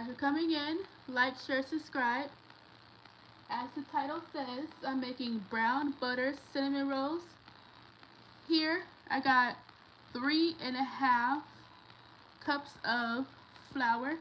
As you're coming in, like, share, subscribe. As the title says, I'm making brown butter cinnamon rolls. Here I got 3.5 cups of flour,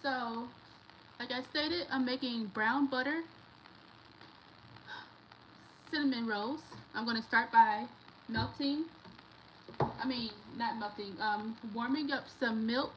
so like I stated, I'm making brown butter cinnamon rolls. I'm going to start by melting, I mean, not melting, warming up some milk.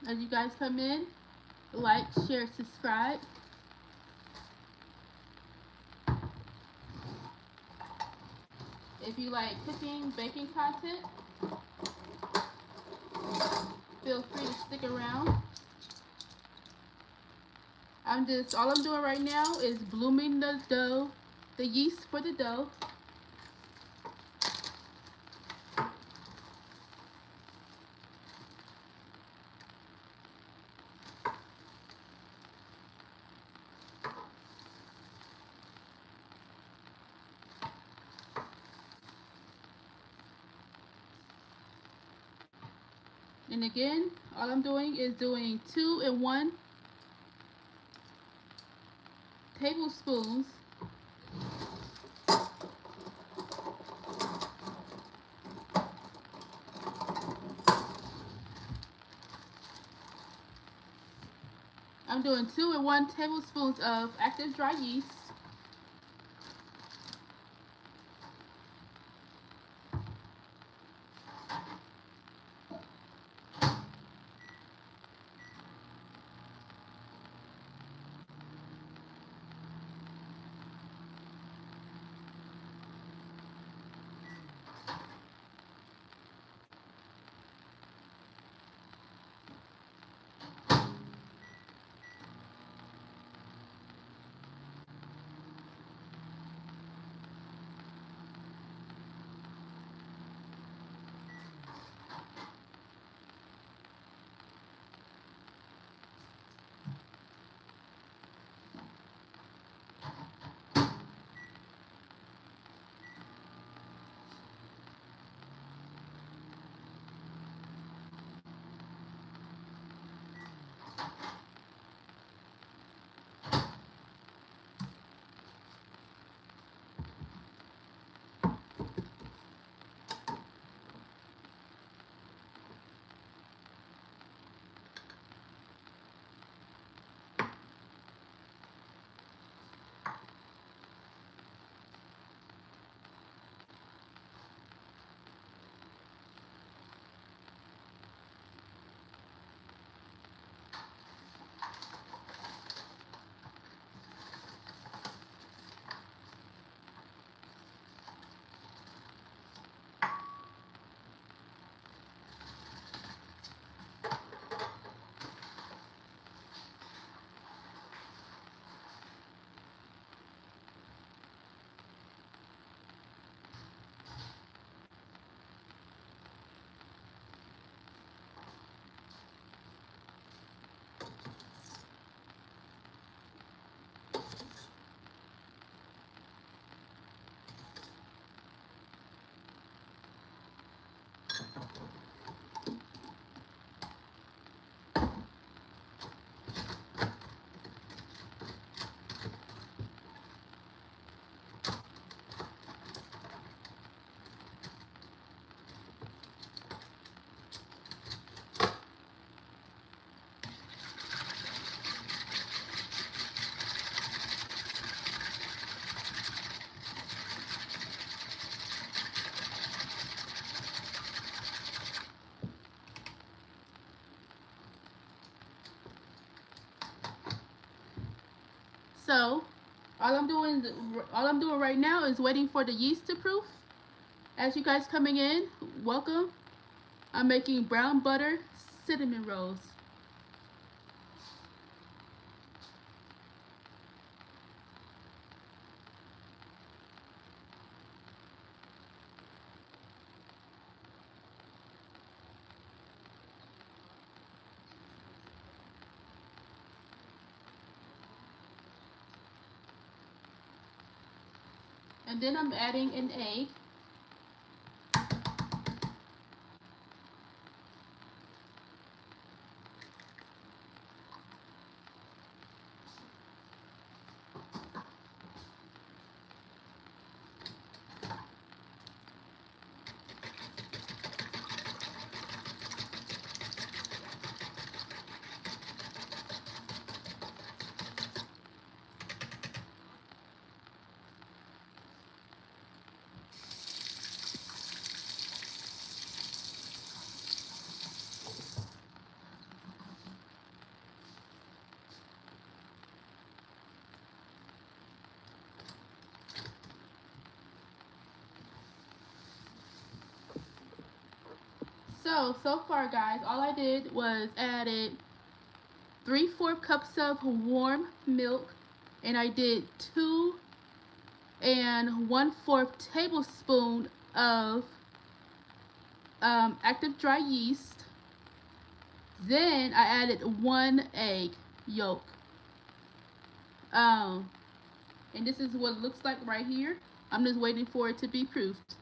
As you guys come in, like, share, subscribe. If you like cooking, baking content, feel free to stick around. All I'm doing right now is blooming the dough, the yeast for the dough. And again, all I'm doing is doing 2 and 1 tablespoons I'm doing 2 and 1 tablespoons of active dry yeast. So, all I'm doing right now is waiting for the yeast to proof. As you guys coming in, welcome. I'm making brown butter cinnamon rolls. And then I'm adding an egg. So far, guys, all I did was added 3/4 cups of warm milk, and I did 2 1/4 tablespoon of active dry yeast. Then I added 1 egg yolk. And this is what it looks like right here. I'm just waiting for it to be proofed.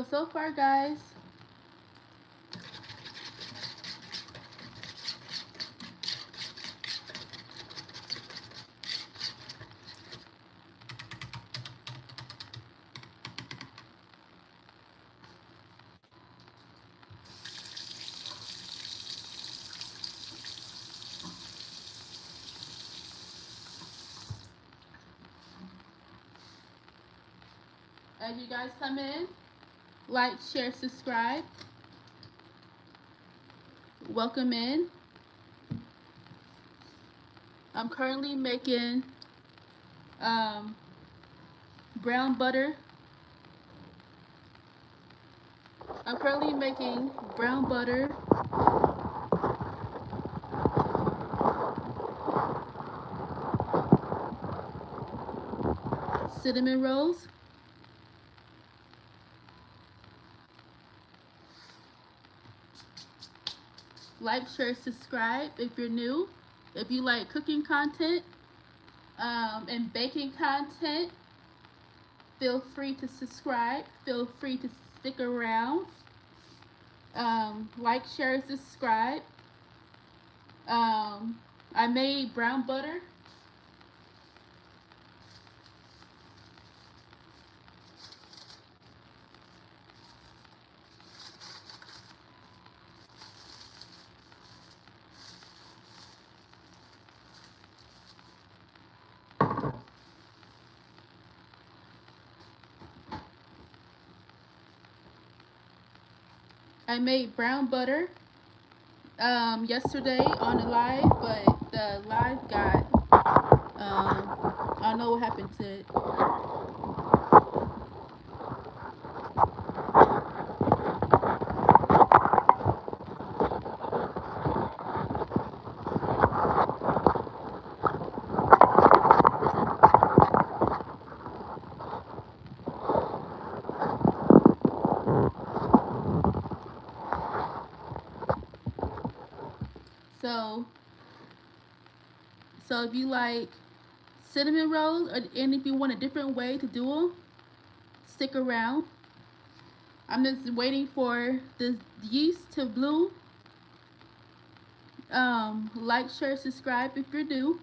So far, guys, as you guys come in, like, share, subscribe. Welcome in. I'm currently making brown butter. I'm currently making brown butter cinnamon rolls. Like, share, subscribe if you're new. If you like cooking content and baking content, feel free to subscribe. Feel free to stick around. Like, share, subscribe. I made brown butter. I made brown butter yesterday on the live, but the live got I don't know what happened to it. So, so if you like cinnamon rolls, and if you want a different way to do them, stick around. I'm just waiting for the yeast to bloom. Like, share, subscribe if you're new.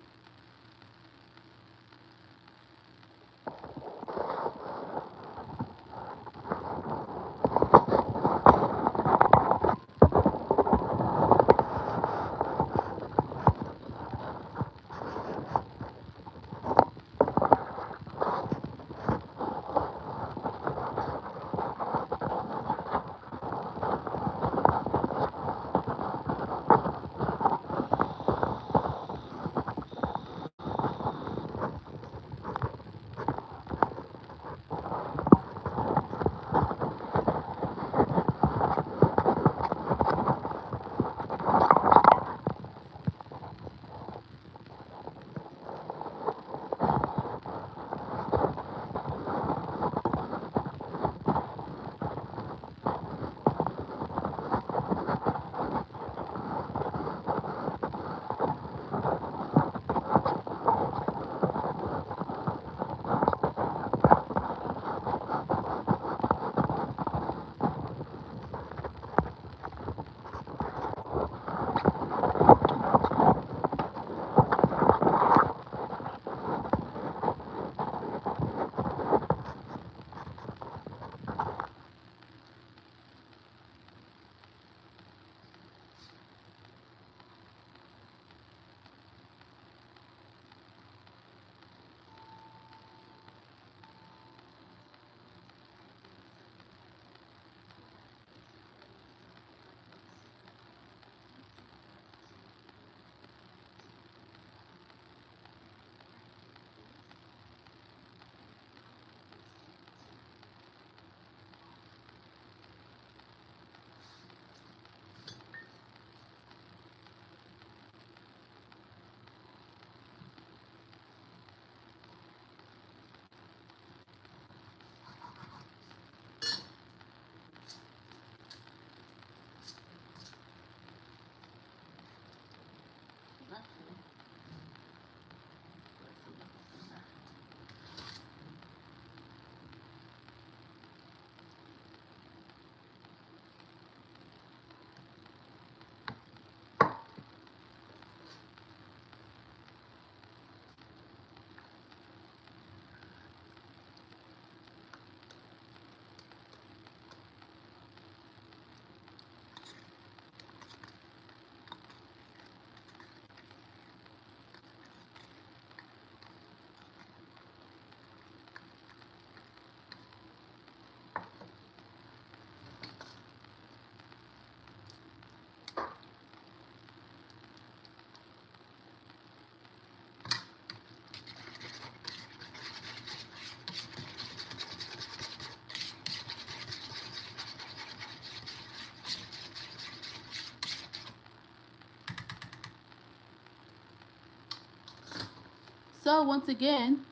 So once again,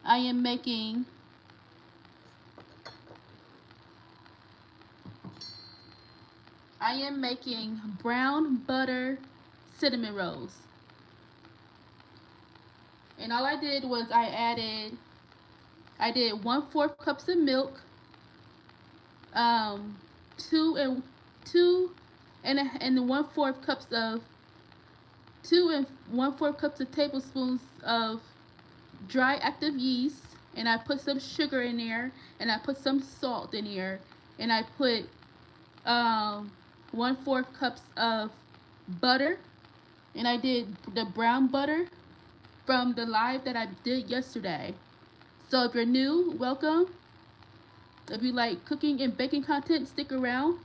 I am making brown butter cinnamon rolls. And all I did was I did 1/4 cups of milk, um, two and two and 1/4 cups of 2 and 1/4 cups of tablespoons of dry active yeast, and I put some sugar in there, and I put some salt in there, and I put um 1/4 cups of butter, and I did the brown butter from the live that I did yesterday. So if you're new, welcome. If you like cooking and baking content, stick around.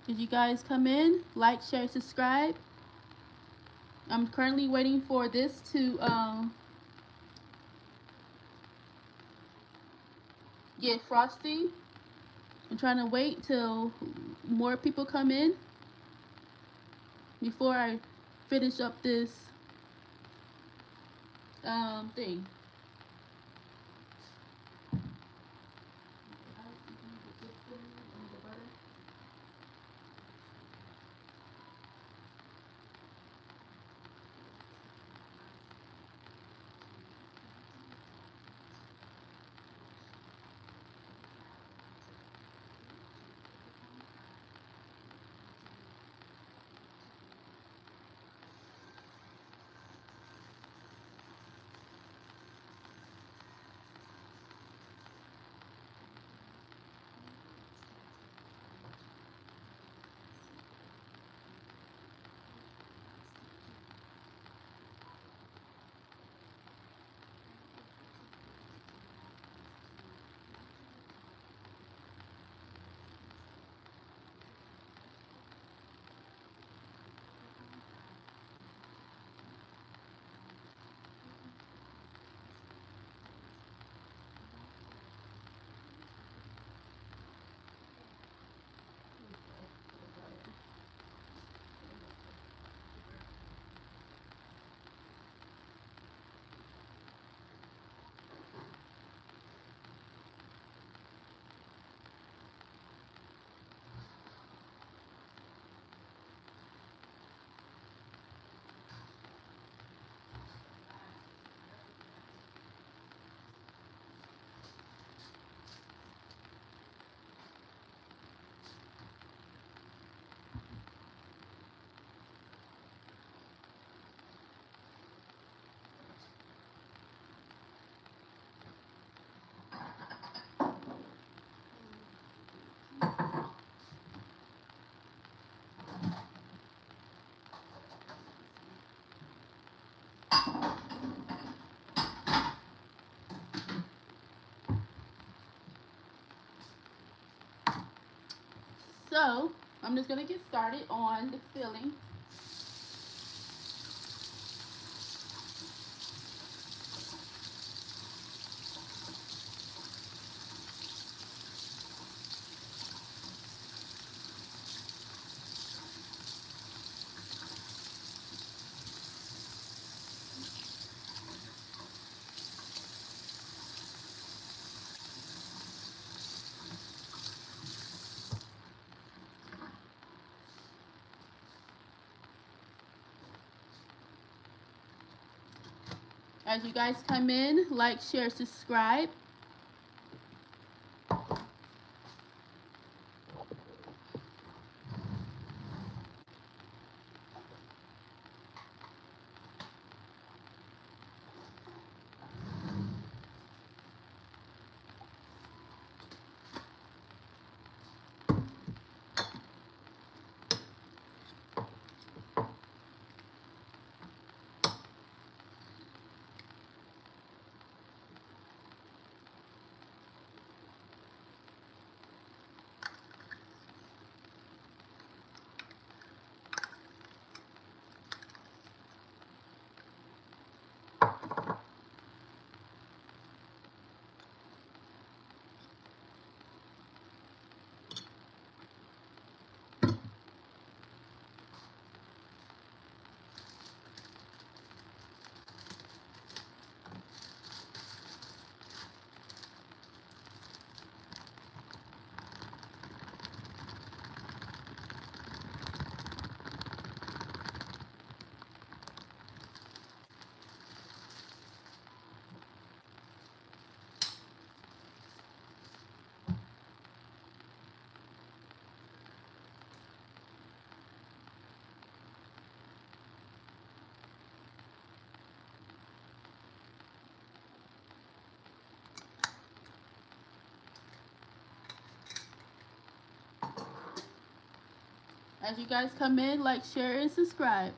As you guys come in, like, share, subscribe. I'm currently waiting for this to get frosty. I'm trying to wait till more people come in before I finish up this thing. So I'm just gonna get started on the filling. As you guys come in, like, share, subscribe. As you guys come in, like, share, and subscribe.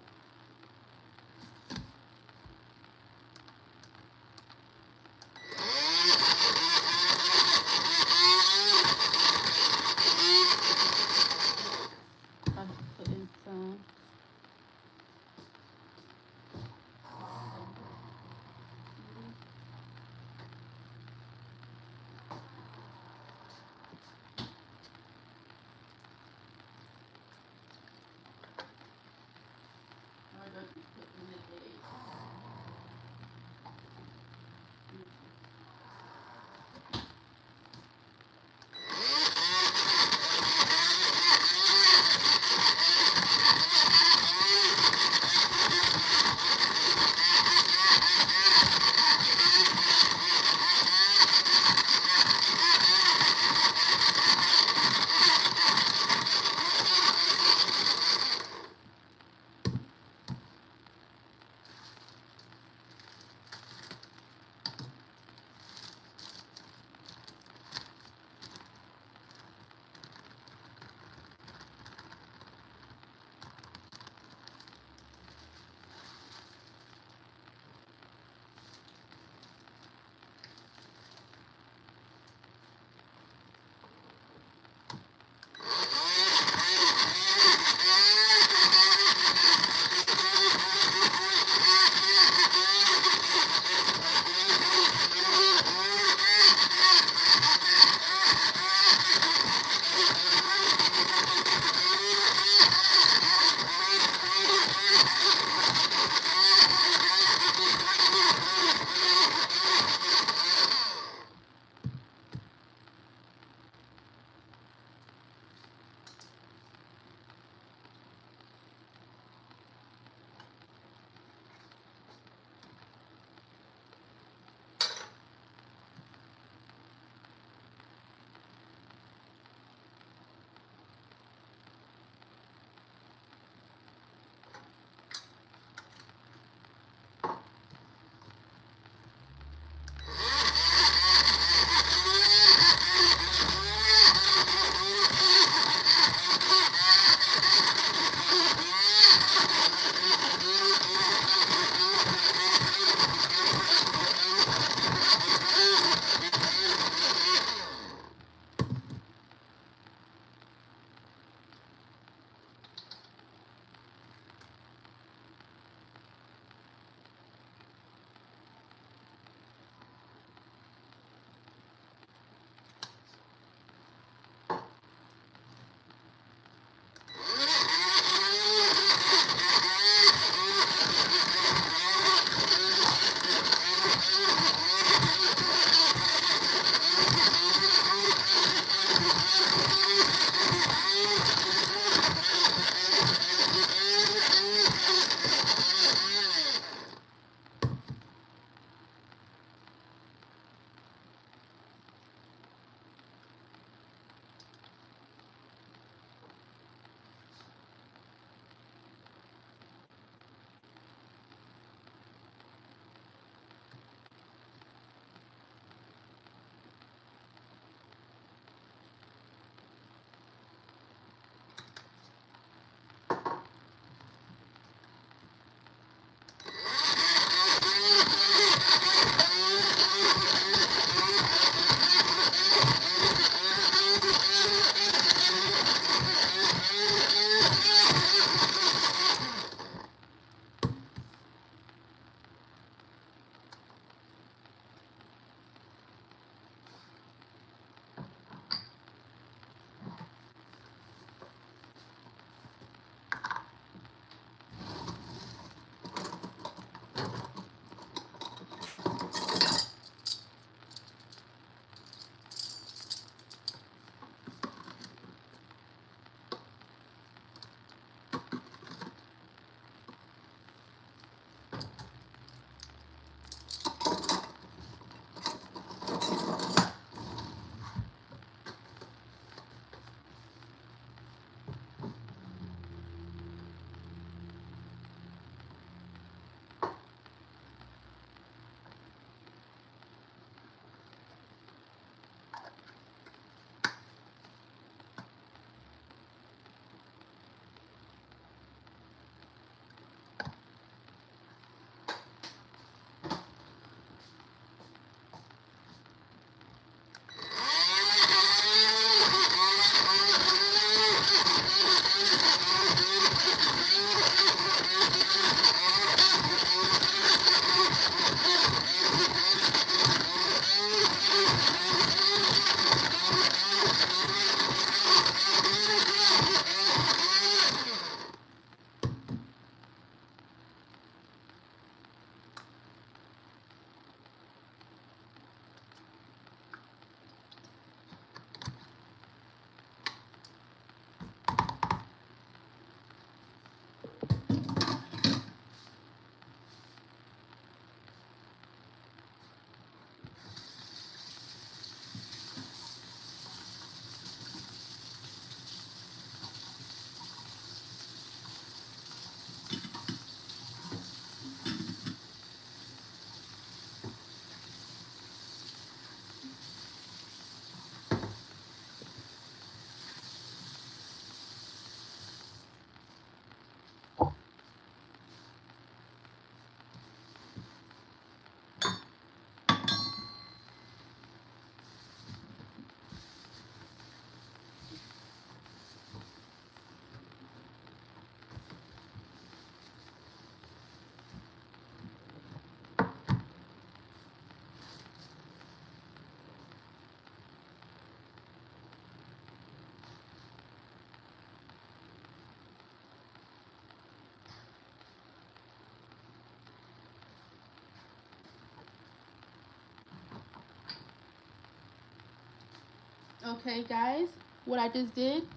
Okay, guys, what I just did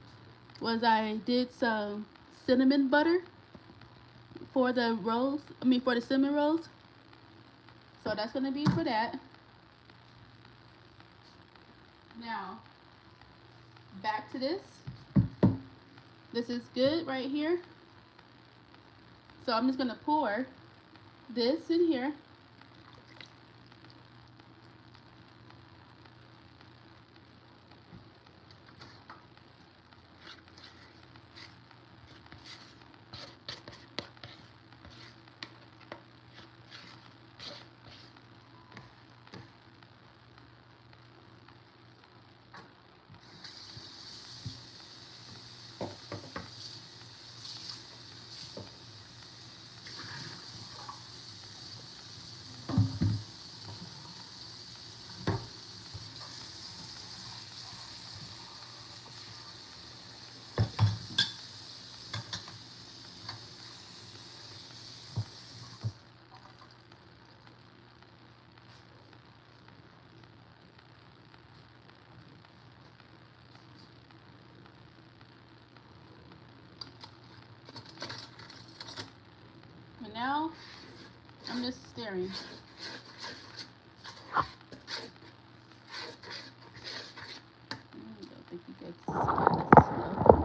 was I did some cinnamon butter for the rolls. I mean, for the cinnamon rolls. So that's gonna be for that. Now, back to this. This is good right here. So I'm just gonna pour this in here. And now I'm just stirring. I don't think you guys can see that.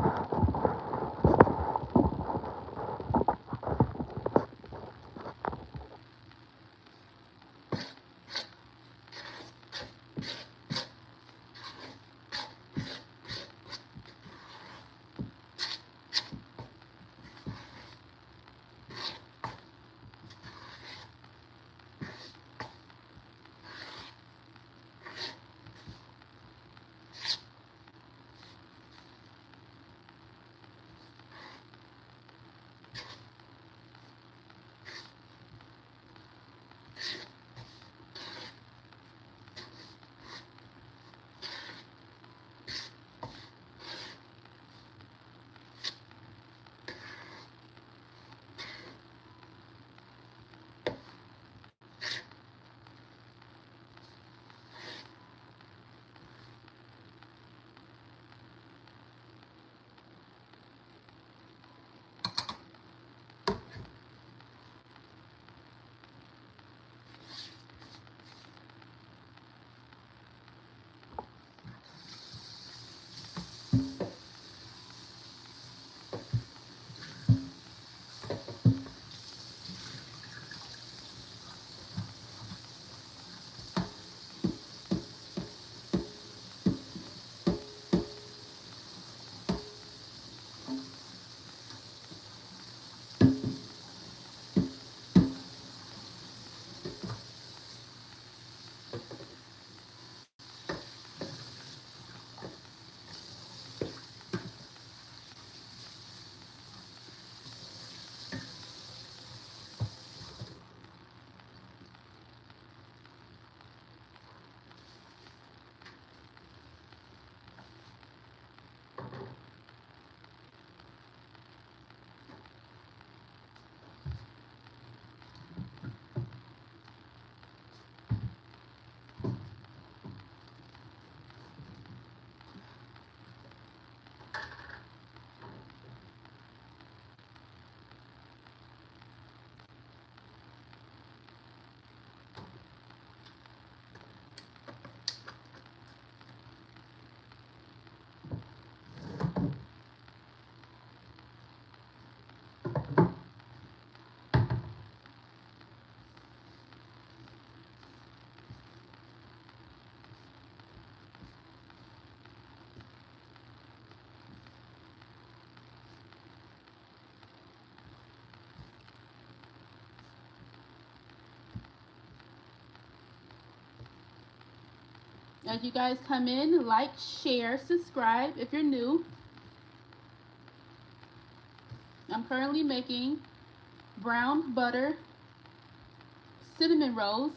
As you guys come in, like, share, subscribe if you're new. I'm currently making brown butter cinnamon rolls.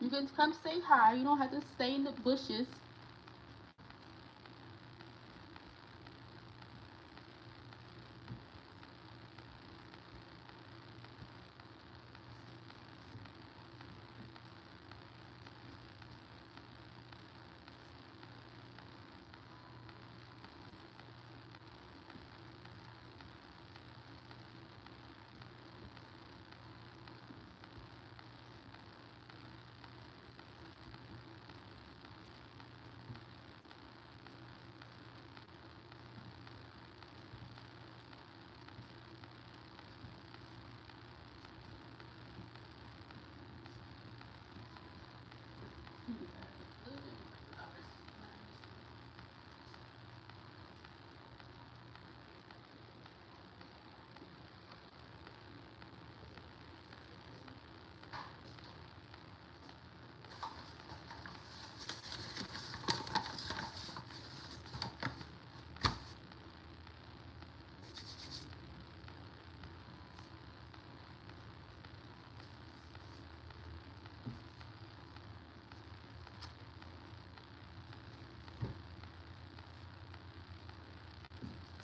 You can come say hi. You don't have to stay in the bushes.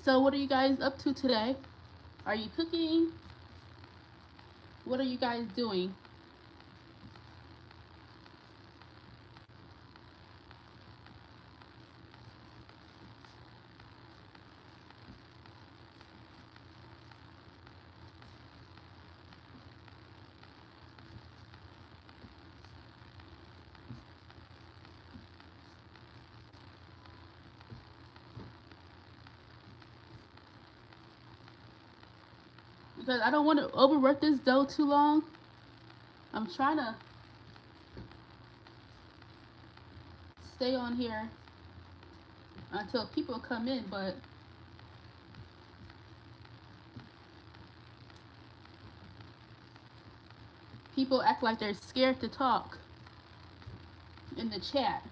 So what are you guys up to today? Are you cooking? What are you guys doing? Because I don't want to overwork this dough too long. I'm trying to stay on here until people come in, but people act like they're scared to talk in the chat.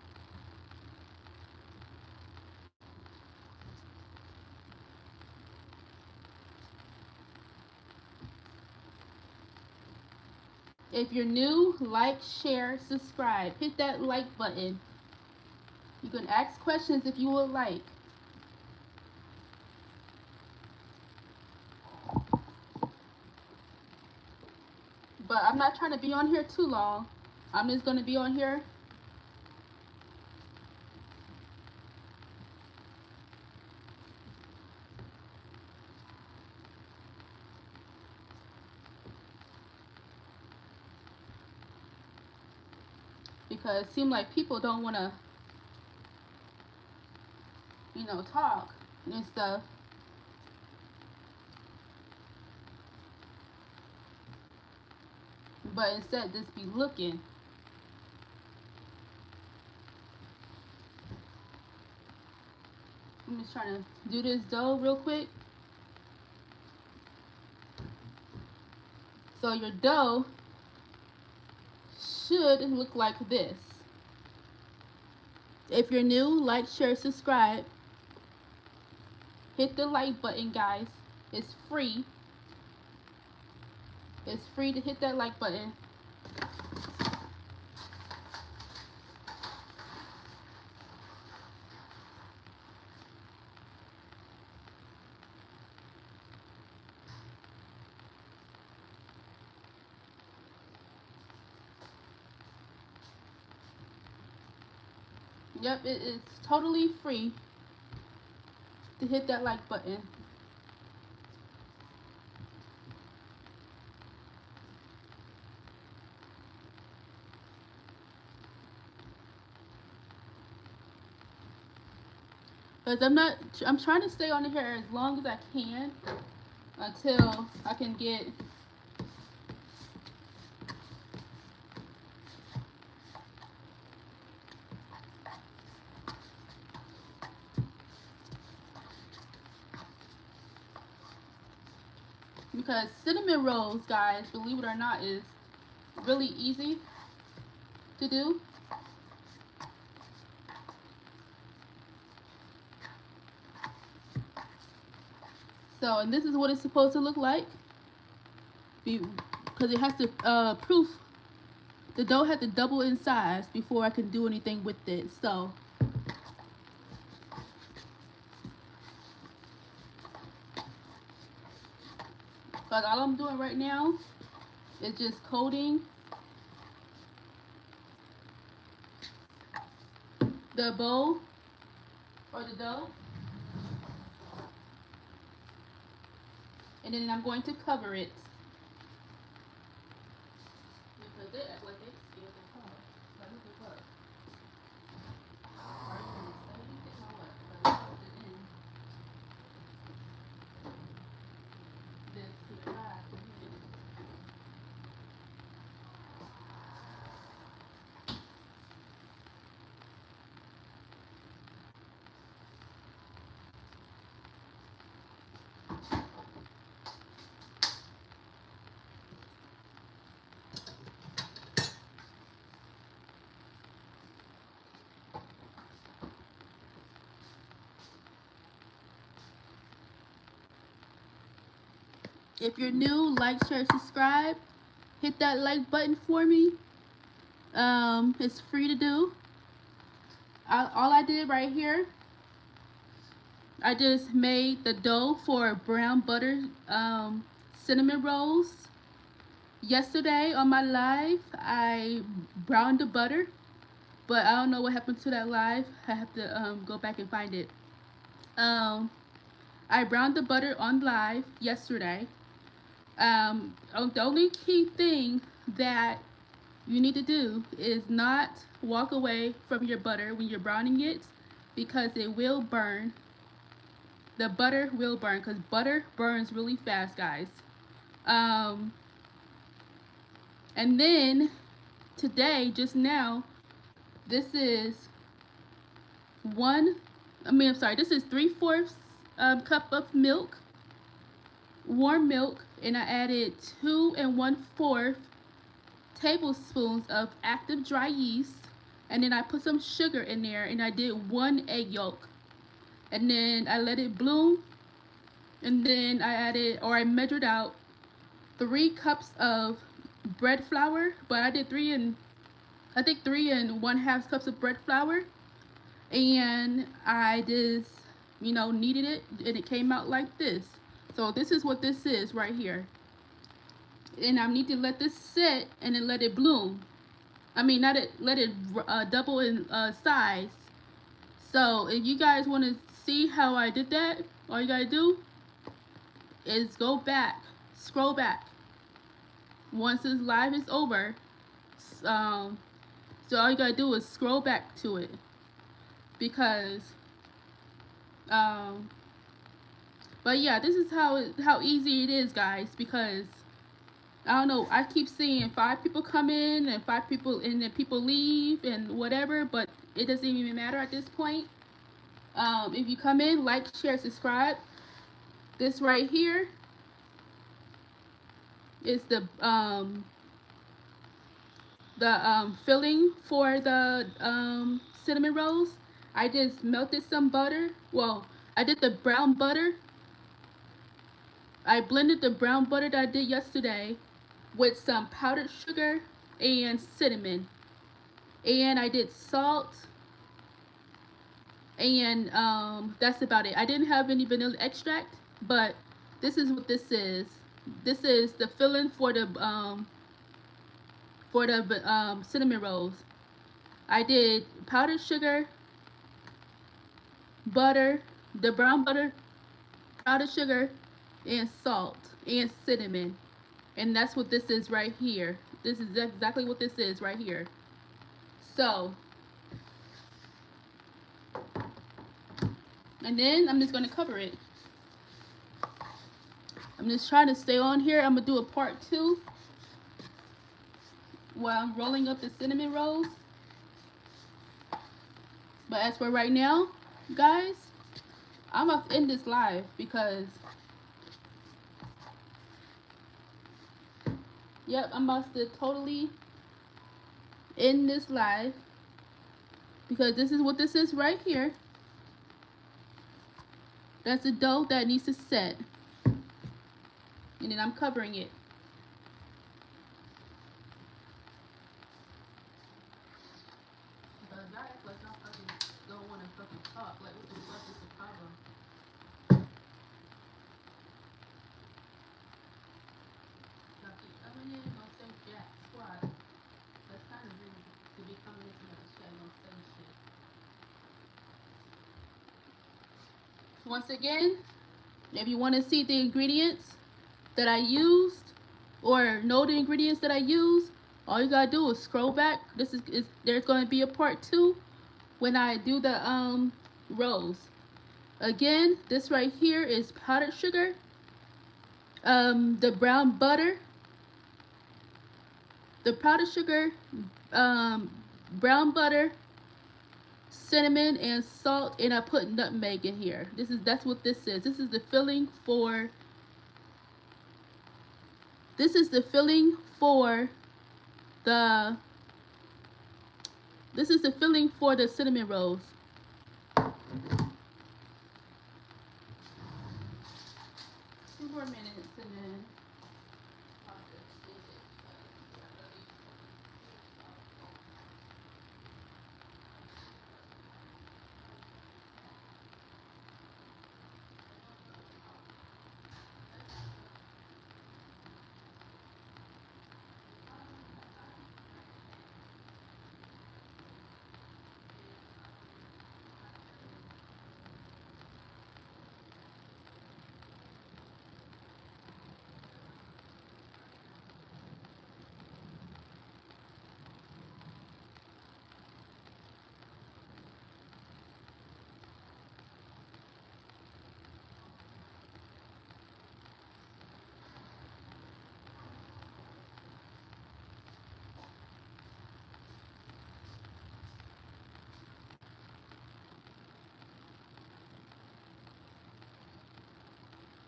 If you're new, like, share, subscribe. Hit that like button. You can ask questions if you would like. But I'm not trying to be on here too long. I'm just going to be on here because it seems like people don't want to, talk and stuff. But instead, just be looking. I'm just trying to do this dough real quick. So your dough should look like this. If you're new, like, share, subscribe. Hit the like button, guys. It's free. It's free to hit that like button. Yep, it is totally free to hit that like button. Because I'm trying to stay on here as long as I can until I can get because cinnamon rolls, guys, believe it or not, is really easy to do. So, and this is what it's supposed to look like because it has to the dough had to double in size before I can do anything with it. So but all I'm doing right now is just coating the bowl or the dough, and then I'm going to cover it. Because it act like it's still in color. But look at what. If you're new, like, share, subscribe. Hit that like button for me. It's free to do. All I did right here, I just made the dough for brown butter cinnamon rolls. Yesterday on my live, I browned the butter, but I don't know what happened to that live. I have to go back and find it. I browned the butter on live yesterday. The only key thing that you need to do is not walk away from your butter when you're browning it, because it will burn. The butter will burn, because butter burns really fast, guys. And then today, just now, this is this is 3/4 cup of milk, warm milk, and I added 2 1/4 tablespoons of active dry yeast, and then I put some sugar in there, and I did 1 egg yolk, and then I let it bloom, and then I measured out 3 cups of bread flour, but I did 3 1/2 cups of bread flour, and I just kneaded it, and it came out like this. So this is what this is right here. And I need to let this sit and then let it bloom. Let it double in size. So if you guys want to see how I did that, all you gotta do is go back, scroll back. Once this live is over, so all you gotta do is scroll back to it, because but yeah, this is how easy it is, guys, because I don't know, I keep seeing 5 people come in and 5 people, and then people leave and whatever, but it doesn't even matter at this point. If you come in, like, share, subscribe. This right here is the filling for the cinnamon rolls. I just melted some butter. Well, I did the brown butter. I blended the brown butter that I did yesterday with some powdered sugar and cinnamon, and I did salt, and that's about it. I didn't have any vanilla extract, but this is what this is. This is the filling for the cinnamon rolls. I did powdered sugar, butter, the brown butter, powdered sugar, and salt and cinnamon. And that's what this is right here. This is exactly what this is right here. So, and then I'm just going to cover it. I'm just trying to stay on here. I'm going to do a part 2 while I'm rolling up the cinnamon rolls. But as for right now, guys, I'm going to end this live, because yep, I'm about to totally end this live, because this is what this is right here. That's the dough that needs to set, and then I'm covering it. fucking talk. Like, what the fuck is the problem? Got the oven in, don't say jack squat. That's kind of rude to be coming into my chat and don't say shit. Once again, if you want to see the ingredients that I used or know the ingredients that I use, all you gotta do is scroll back. This is there's gonna be a part 2 when I do the rolls. Again, this right here is powdered sugar, the brown butter, the powdered sugar, brown butter, cinnamon, and salt, and I put nutmeg in here. That's what this is. This is the filling for. This is the filling for the. This is the filling for the cinnamon rolls. 2 more minutes and then.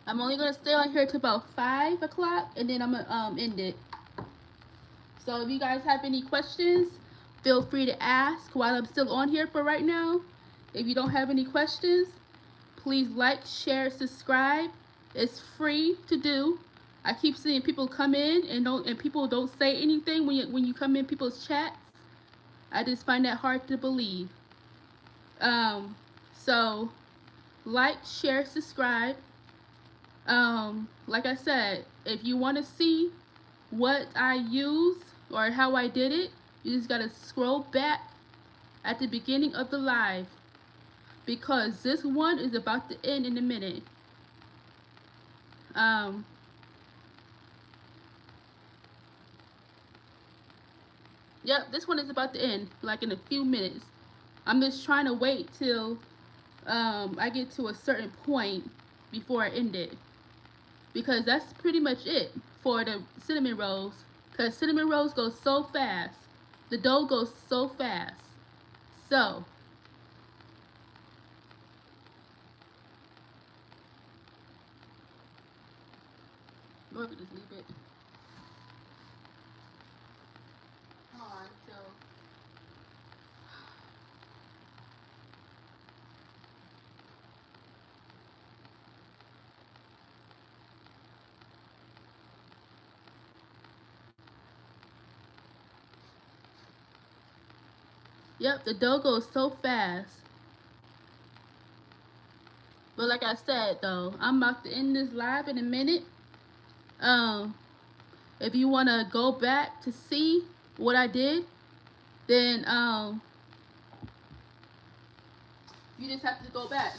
I'm only gonna stay on here till about 5 o'clock, and then I'm gonna end it. So if you guys have any questions, feel free to ask while I'm still on here for right now. If you don't have any questions, please like, share, subscribe. It's free to do. I keep seeing people come in and people don't say anything when you come in people's chats. I just find that hard to believe. So like, share, subscribe. Like I said, if you want to see what I use or how I did it, you just gotta scroll back at the beginning of the live, because this one is about to end in a minute. Yep, this one is about to end like in a few minutes. I'm just trying to wait till I get to a certain point before I end it, because that's pretty much it for the cinnamon rolls, because cinnamon rolls go so fast. The dough goes so fast. So we're gonna just leave it on till yep, the dough goes so fast. But like I said though, I'm about to end this live in a minute. If you wanna go back to see what I did, then you just have to go back.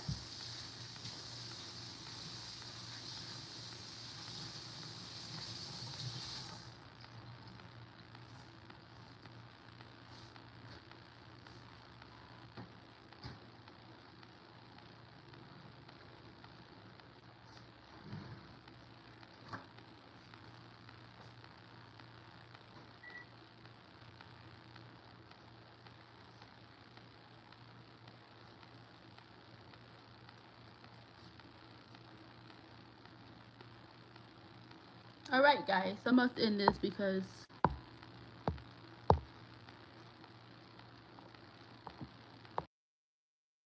Alright guys, I'm about to end this because